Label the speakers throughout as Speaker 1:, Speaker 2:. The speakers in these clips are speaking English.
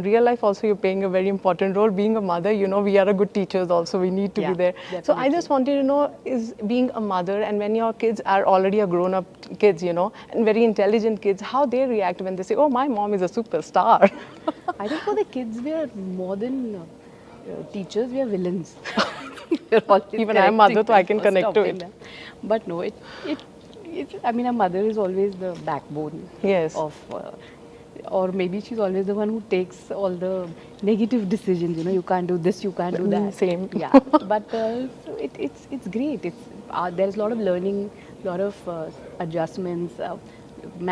Speaker 1: real life also you're playing a very important role. Being a mother, you know, we are a good teachers also. We need to be there.
Speaker 2: Definitely.
Speaker 1: So I just wanted to know, is being a mother and when your kids are already a grown-up kids, you know, and very intelligent kids, how they react when they say, "Oh, my mom is a superstar."
Speaker 2: I think for the kids, we are more than teachers, we are villains. We're always
Speaker 1: Even I'm a mother, so I can
Speaker 2: correcting them or
Speaker 1: connect to
Speaker 2: stopping
Speaker 1: it.
Speaker 2: them. But no, I mean, a mother is always the backbone
Speaker 1: Yes.
Speaker 2: of, or maybe she's always the one who takes all the negative decisions. You know, you can't do this, you can't do that.
Speaker 1: Same.
Speaker 2: Yeah, but so it's great. There's a lot of learning, a lot of adjustments.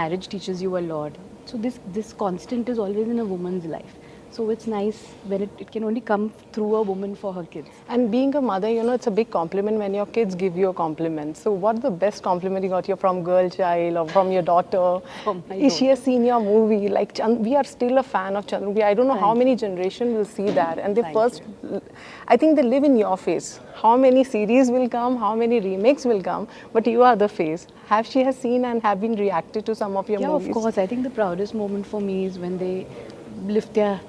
Speaker 2: Marriage teaches you a lot. So this constant is always in a woman's life. So it's nice when it can only come through a woman for her kids.
Speaker 1: And being a mother, you know, it's a big compliment when your kids give you a compliment. So what's the best compliment you got from girl child or from your daughter?
Speaker 2: From my
Speaker 1: Is she a senior movie? Like, we are still a fan of Chandramukhi. I don't know how many generations will see that. And I think they live in your face. How many series will come, how many remakes will come, but you are the face. She has seen and have been reacted to some of your movies?
Speaker 2: Yeah, of course. I think the proudest moment for me is when they lift their,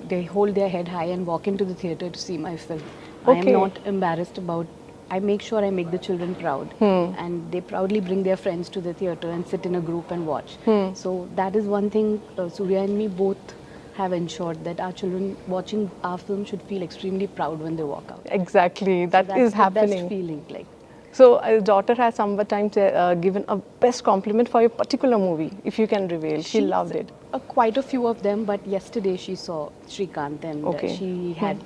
Speaker 2: they hold their head high and walk into the theatre to see my film. I am not embarrassed about. I make sure I make the children proud, and they proudly bring their friends to the theatre and sit in a group and watch. So that is one thing Surya and me both have ensured, that our children watching our film should feel extremely proud when they walk out.
Speaker 1: Exactly, that
Speaker 2: So
Speaker 1: is
Speaker 2: that's the
Speaker 1: happening.
Speaker 2: best feeling, like.
Speaker 1: So, a daughter has sometimes given a best compliment for a particular movie, if you can reveal. She loved it.
Speaker 2: Quite a few of them, but yesterday she saw Shrikant and she had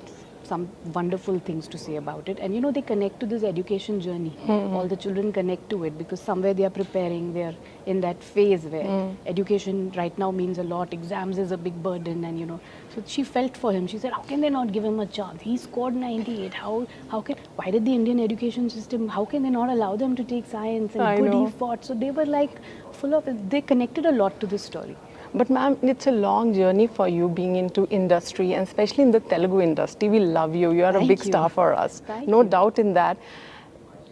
Speaker 2: some wonderful things to say about it. And you know, they connect to this education journey. All the children connect to it because somewhere they are preparing, they are in that phase where education right now means a lot. Exams is a big burden, and you know, so she felt for him. She said, how can they not give him a chance? He scored 98. Why did the Indian education system, how can they not allow them to take science? And he fought. So they were like full of it. They connected a lot to this story.
Speaker 1: But ma'am, it's a long journey for you being into industry, and especially in the Telugu industry. We love you. You are a big star for us. No doubt in that.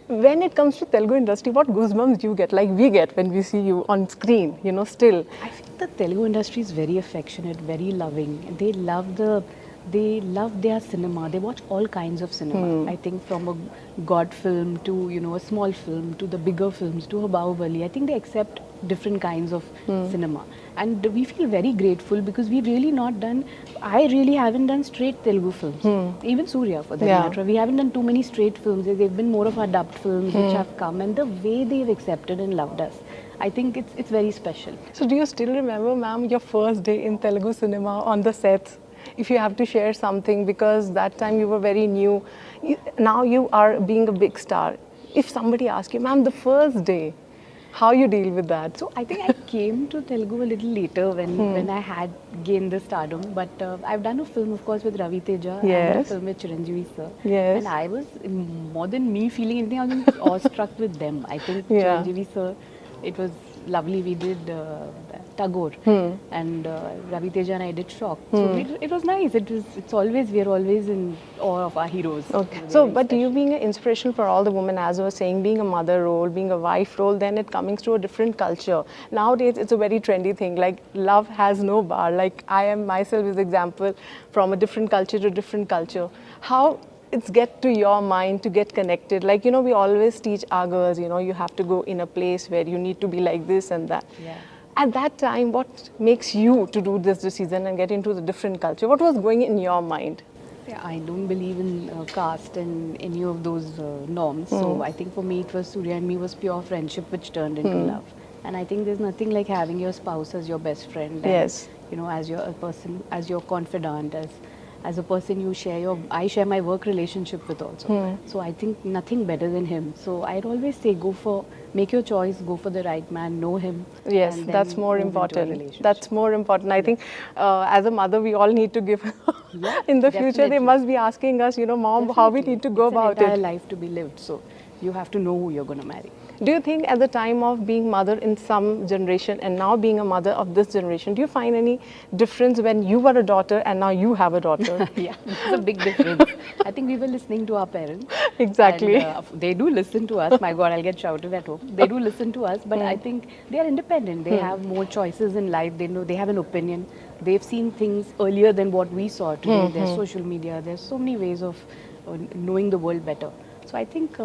Speaker 1: When it comes to Telugu industry, what goosebumps do you get? Like we get when we see you on screen, you know, still.
Speaker 2: I think the Telugu industry is very affectionate, very loving. They love their cinema. They watch all kinds of cinema. I think from a God film to, you know, a small film to the bigger films to a Bahubali. I think they accept different kinds of cinema. And we feel very grateful because we've really not done, I really haven't done straight Telugu films. Even Surya for that matter. We haven't done too many straight films. They've been more of our dubbed films which have come, and the way they've accepted and loved us, I think it's very special.
Speaker 1: So do you still remember, ma'am, your first day in Telugu cinema on the sets? If you have to share something, because that time you were very new. Now you are being a big star. If somebody asks you, ma'am, the first day, how you deal with that?
Speaker 2: So I think I came to Telugu a little later when I had gained the stardom. But I've done a film, of course, with Ravi Teja and a film with Chiranjeevi sir.
Speaker 1: Yes.
Speaker 2: And I was, more than me feeling anything, I was awestruck with them. I think Chiranjeevi sir, it was lovely. We did Tagore and Ravi Teja and I did Shock. So it was nice. We're always in awe of our heroes.
Speaker 1: Okay. So, but you being an inspiration for all the women, as I was saying, being a mother role, being a wife role, then it coming to a different culture. Nowadays, it's a very trendy thing. Like love has no bar. Like I am myself is example from a different culture to different culture. How it's get to your mind to get connected. Like, you know, we always teach our girls, you know, you have to go in a place where you need to be like this and that.
Speaker 2: Yeah.
Speaker 1: At that time, what makes you to do this decision and get into the different culture? What was going in your mind?
Speaker 2: Yeah, I don't believe in caste and any of those norms. So I think for me, it was Surya and me was pure friendship which turned into love. And I think there's nothing like having your spouse as your best friend. And, you know, as your person, as your confidant, as a person I share my work relationship with also. So I think nothing better than him. So I'd always say make your choice, go for the right man, know him.
Speaker 1: Yes, that's more important. That's more important. I think as a mother, we all need to give, in the future, they must be asking us, you know, mom, how we need to go about it.
Speaker 2: It's an entire life to be lived. So you have to know who you're going to marry.
Speaker 1: Do you think at the time of being mother in some generation and now being a mother of this generation, do you find any difference when you were a daughter and now you have a daughter?
Speaker 2: Yeah, it's a big difference. I think we were listening to our parents.
Speaker 1: Exactly.
Speaker 2: And, they do listen to us. My God, I'll get shouted at home. They do listen to us, but I think they are independent. They have more choices in life. They know they have an opinion. they've seen things earlier than what we saw today. There's social media. There's so many ways of knowing the world better. So I think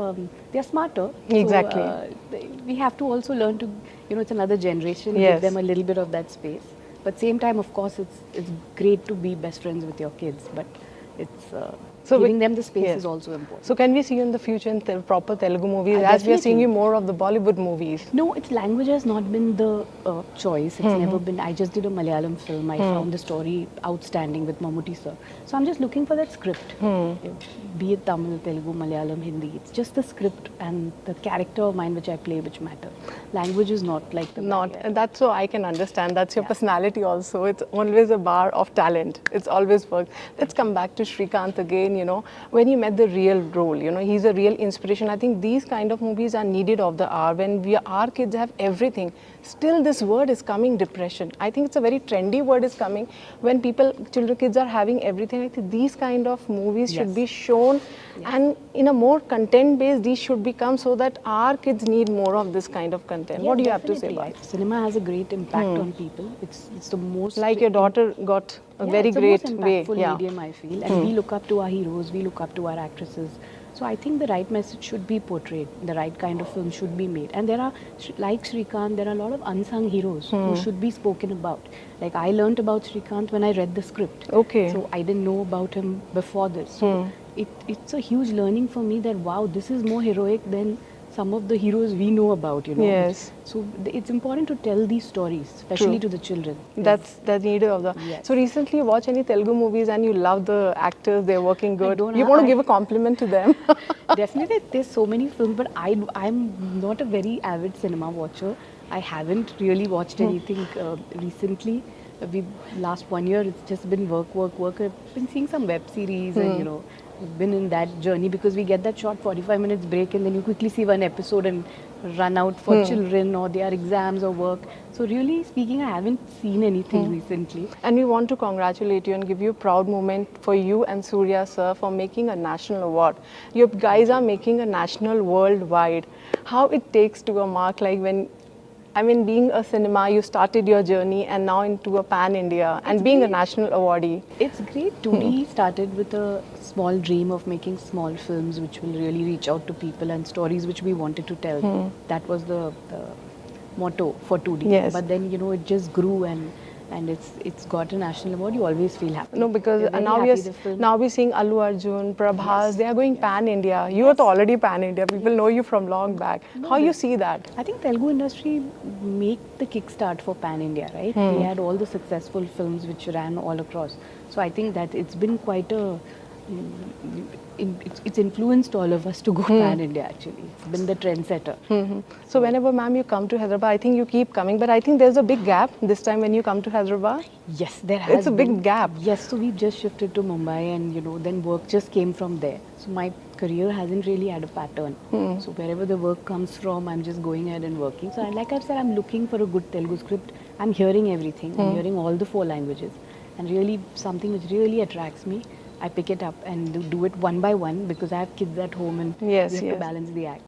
Speaker 2: they're smarter.
Speaker 1: Exactly.
Speaker 2: So we have to also learn to, it's another generation.
Speaker 1: Yes.
Speaker 2: Give them a little bit of that space. But same time, of course, it's great to be best friends with your kids. But it's giving them the space is also important.
Speaker 1: So can we see you in the future in proper Telugu movies, as we are
Speaker 2: Definitely.
Speaker 1: seeing you more of the Bollywood movies?
Speaker 2: No, its language has not been the choice. It's never been. I just did a Malayalam film. I found the story outstanding with Mammootty sir. So I'm just looking for that script. Be it Tamil, Telugu, Malayalam, Hindi. It's just the script and the character of mine which I play which matter. Language is not like the
Speaker 1: Not,
Speaker 2: barrier.
Speaker 1: that's so I can understand. That's your personality also. It's always a bar of talent. It's always worked. Let's come back to Srikanth again. When you met the real role, he's a real inspiration. I think these kind of movies are needed of the hour when our kids have everything. Still, this word is coming, depression. I think it's a very trendy word is coming when kids are having everything. I think these kind of movies should be shown, and in a more content based, these should become so that our kids need more of this kind of content. What do you have to say
Speaker 2: Definitely.
Speaker 1: about it?
Speaker 2: Cinema has a great impact on people. It's the most
Speaker 1: Like your daughter got a very
Speaker 2: it's
Speaker 1: great
Speaker 2: the most
Speaker 1: way.
Speaker 2: impactful medium, I feel, and we look up to our heroes, we look up to our actresses. So I think the right message should be portrayed, the right kind of film should be made, and there are, like Srikanth, there are a lot of unsung heroes who should be spoken about. Like I learnt about Srikanth when I read the script.
Speaker 1: Okay.
Speaker 2: So I didn't know about him before this. So it's a huge learning for me that wow, this is more heroic than some of the heroes we know about,
Speaker 1: Yes.
Speaker 2: So it's important to tell these stories, especially to the children.
Speaker 1: That's the need of the.
Speaker 2: Yes.
Speaker 1: So recently, you watch any Telugu movies and you love the actors? They're working good.
Speaker 2: don't
Speaker 1: You
Speaker 2: have-
Speaker 1: want to
Speaker 2: I-
Speaker 1: give a compliment to them?
Speaker 2: Definitely, there's so many films, but I'm not a very avid cinema watcher. I haven't really watched anything recently. Last 1 year, it's just been work. I've been seeing some web series and been in that journey because we get that short 45 minutes break and then you quickly see one episode and run out for children or their exams or work. So really speaking, I haven't seen anything recently.
Speaker 1: And we want to congratulate you and give you a proud moment for you and Surya sir for making a national award. You guys are making a national worldwide. How it takes to a mark like when, I mean, being a cinema, you started your journey and now into a pan-India and being a national awardee.
Speaker 2: It's great. 2D started with a small dream of making small films which will really reach out to people and stories which we wanted to tell. That was the motto for 2D.
Speaker 1: Yes.
Speaker 2: But then, it just grew and it's got a national award. You always feel happy.
Speaker 1: No, because
Speaker 2: You're very
Speaker 1: now
Speaker 2: happy the film-
Speaker 1: we're seeing Allu Arjun, Prabhas, they are going pan-India. You are already pan-India. People know you from long back. How you see that?
Speaker 2: I think Telugu industry make the kickstart for Pan India, right? We had all the successful films which ran all across. So I think that it's been quite a it's influenced all of us to go Pan India actually. It's been the trendsetter.
Speaker 1: So whenever, ma'am, you come to Hyderabad, I think you keep coming, but I think there's a big gap this time when you come to Hyderabad.
Speaker 2: Yes, there has
Speaker 1: It's a big
Speaker 2: been-
Speaker 1: gap.
Speaker 2: Yes, so we've just shifted to Mumbai and then work just came from there. So my career hasn't really had a pattern. So wherever the work comes from, I'm just going ahead and working. So like I've said, I'm looking for a good Telugu script. I'm hearing everything. I'm hearing all the 4 languages. And really something which really attracts me, I pick it up and do it one by one because I have kids at home and
Speaker 1: Yes,
Speaker 2: we have
Speaker 1: yes.
Speaker 2: to balance the act.